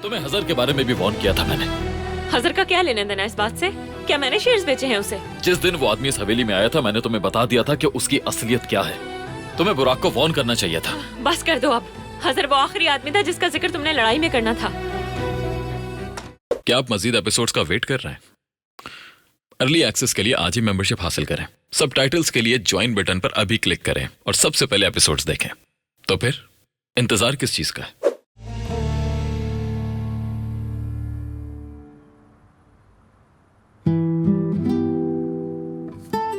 तुम्हें हजर के बारे में भी वार्न किया था मैंने। हजर का क्या लेना देना इस बात से? क्या मैंने शेयर्स बेचे हैं उसे? जिस दिन वो आदमी इस हवेली में आया था मैंने तुम्हें बता दिया था कि उसकी असलियत क्या है। तुम्हें बुराक को वार्न करना चाहिए था। बस कर दो अब। हजर वो आखिरी आदमी था जिसका जिक्र तुमने लड़ाई में करना था। क्या आप मजीद एपिसोड्स का वेट कर रहे हैं? अर्ली एक्सेस के लिए आज ही मेंबरशिप हासिल करें। सबटाइटल्स के लिए ज्वाइन बटन पर अभी क्लिक करें और सबसे पहले एपिसोड्स देखें। तो फिर इंतजार किस चीज का है?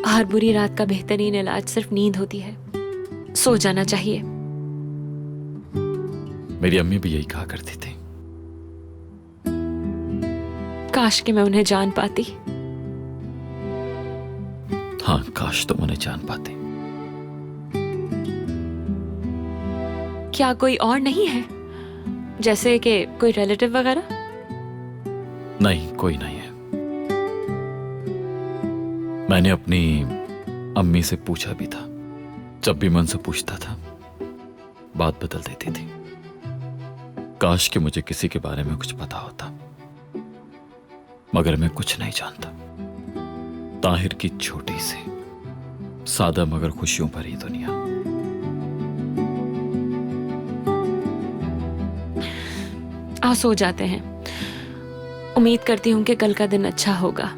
हर बुरी रात का बेहतरीन इलाज सिर्फ नींद होती है। सो जाना चाहिए। मेरी अम्मी भी यही कहा करती थी। काश कि मैं उन्हें जान पाती। हाँ, काश तुम उन्हें जान पाती। क्या कोई और नहीं है? जैसे कि कोई रिलेटिव वगैरह? नहीं, कोई नहीं है। मैंने अपनी अम्मी से पूछा भी था। जब भी मैं उनसे पूछता था बात बदल देती थी। काश कि मुझे किसी के बारे में कुछ पता होता, मगर मैं कुछ नहीं जानता। ताहिर की छोटी सी सादा मगर खुशियों भरी दुनिया। आ सो जाते हैं। उम्मीद करती हूँ कि कल का दिन अच्छा होगा।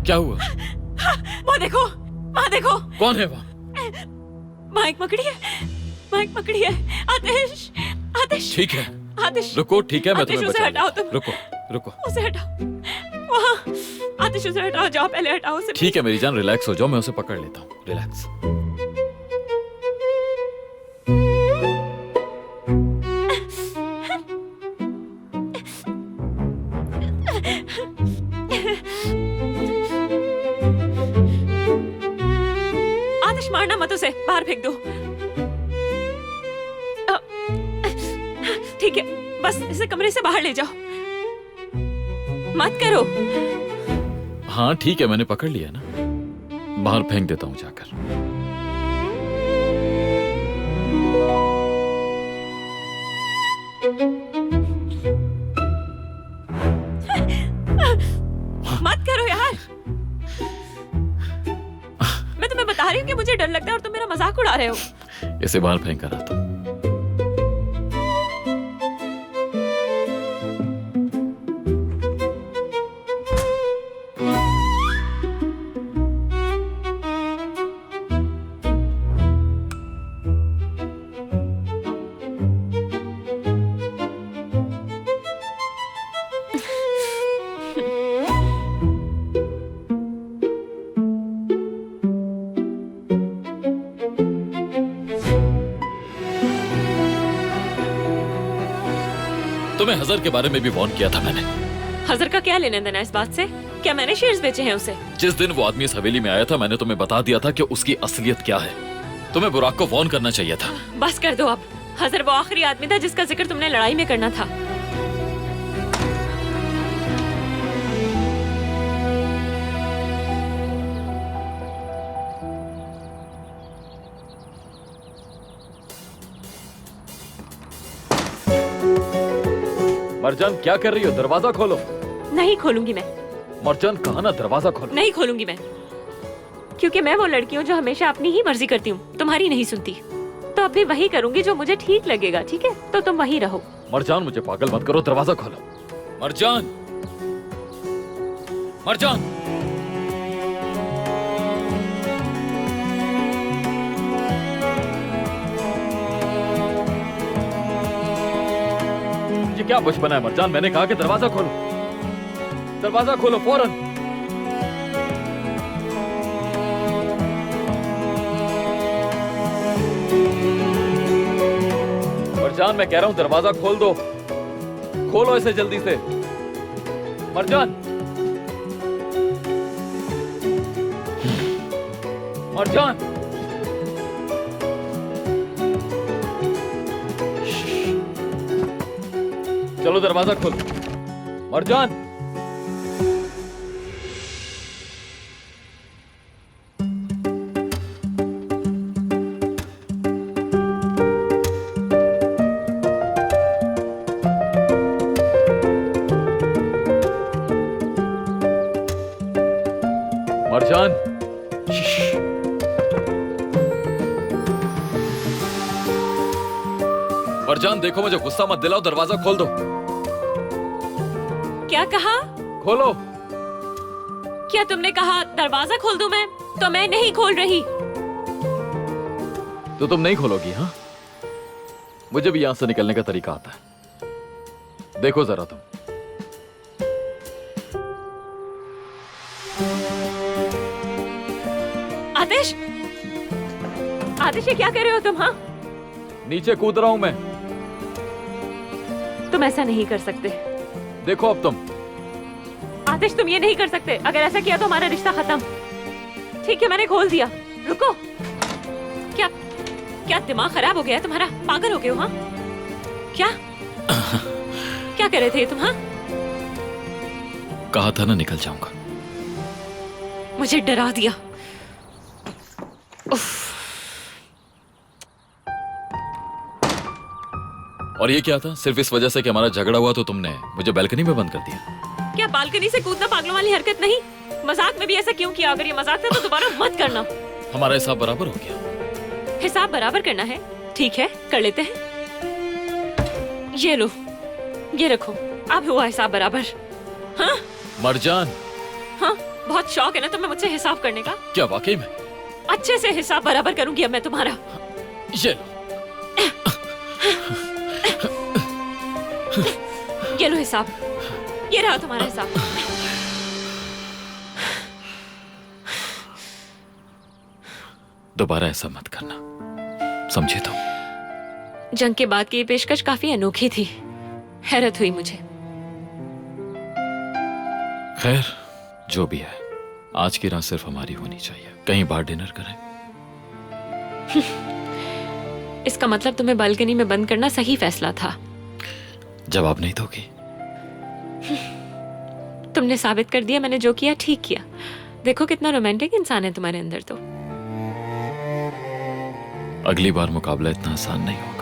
क्या हुआ? वो देखो, वहाँ देखो। कौन है वहाँ? वहाँ एक मकड़ी है। वहाँ एक मकड़ी है। आतिश, आतिश। ठीक है, आतिश। रुको। ठीक है, मैं आतिश, तुम्हें उसे बचा हटाओ लूंगा। तुम। रुको रुको। उसे हटाओ। वहाँ आतिश, उसे हटाओ। जाओ, पहले हटाओ उसे। ठीक है मेरी जान, रिलैक्स हो जाओ। मैं उसे पकड़ लेता हूँ। रिलैक्स। आतिश, मारना मत उसे। बाहर फेंक दो। ठीक है, बस इसे कमरे से बाहर ले जाओ। मत करो। हाँ ठीक है, मैंने पकड़ लिया ना। बाहर फेंक देता हूँ जाकर। मत करो यार। मैं तुम्हें बता रही हूँ कि मुझे डर लगता है और तुम मेरा मजाक उड़ा रहे हो। इसे बाहर फेंक कर आता हूँ। तुम्हें हजर के बारे में भी वार्न किया था मैंने। हजर का क्या लेना देना इस बात से? क्या मैंने शेयर्स बेचे हैं उसे? जिस दिन वो आदमी इस हवेली में आया था मैंने तुम्हें बता दिया था कि उसकी असलियत क्या है। तुम्हें बुराक को वार्न करना चाहिए था। बस कर दो अब। हजर वो आखिरी आदमी था जिसका जिक्र तुमने लड़ाई में करना था। मरजान क्या कर रही हो? दरवाजा खोलो। नहीं खोलूंगी मैं। मरजान कहा ना, दरवाजा खोलो। नहीं खोलूंगी मैं, क्योंकि मैं वो लड़की हूँ जो हमेशा अपनी ही मर्जी करती हूँ, तुम्हारी नहीं सुनती। तो अब भी वही करूंगी जो मुझे ठीक लगेगा। ठीक है, तो तुम वही रहो। मरजान मुझे पागल मत करो, दरवाजा खोलो। मरजान, मरजान। ये क्या बचपना है मरजान? मैंने कहा कि दरवाजा खोलो। दरवाजा खोलो फौरन। मरजान मैं कह रहा हूं दरवाजा खोल दो। खोलो इसे जल्दी से। मरजान, मरजान। चलो दरवाजा खोलो। मरजान। मरजान देखो, मुझे गुस्सा मत दिलाओ, दरवाजा खोल दो। क्या कहा? खोलो। क्या तुमने कहा दरवाजा खोल दूं मैं? तो मैं नहीं खोल रही। तो तुम नहीं खोलोगी? हाँ, मुझे भी यहां से निकलने का तरीका आता है। देखो जरा तुम। आतिश, आतिश ये क्या कर रहे हो तुम? हाँ, नीचे कूद रहा हूं मैं। तुम ऐसा नहीं कर सकते। देखो अब तुम। आतिश तुम ये नहीं कर सकते। अगर ऐसा किया तो हमारा रिश्ता खत्म। ठीक है, मैंने खोल दिया। रुको। क्या क्या दिमाग खराब हो गया है तुम्हारा? पागल हो गए हो? हाँ, क्या क्या कर रहे थे तुम? हाँ, कहा था ना निकल जाऊंगा। मुझे डरा दिया। उफ। और ये क्या था? सिर्फ इस वजह से कि हमारा झगड़ा हुआ तो तुमने मुझे बालकनी में बंद कर दिया? क्या बालकनी से कूदना पागलों वाली हरकत नहीं? मजाक में भी ऐसा क्यों किया? अगर ये मजाक था तो दोबारा मत करना। हमारा हिसाब बराबर हो गया। हिसाब बराबर करना है? ठीक है, कर लेते हैं। ये लो, ये रखो। अब हुआ हिसाब बराबर। हाँ मरजान। हाँ, बहुत शौक है ना तुम्हें मुझसे हिसाब करने का? क्या वाकई में? अच्छे से हिसाब बराबर करूंगी अब मैं तुम्हारा। ये लो। ये लो हिसाब। ये रहा तुम्हारा हिसाब। दोबारा ऐसा मत करना, समझे तुम? जंग के बाद की ये पेशकश काफी अनोखी थी। हैरत हुई मुझे। खैर, जो भी है, आज की रात सिर्फ हमारी होनी चाहिए। कहीं बाहर डिनर करें। इसका मतलब तुम्हें बालकनी में बंद करना सही फैसला था। जवाब नहीं दोगी? तुमने साबित कर दिया मैंने जो किया ठीक किया। देखो कितना रोमांटिक इंसान है तुम्हारे अंदर तो। अगली बार मुकाबला इतना आसान नहीं होगा।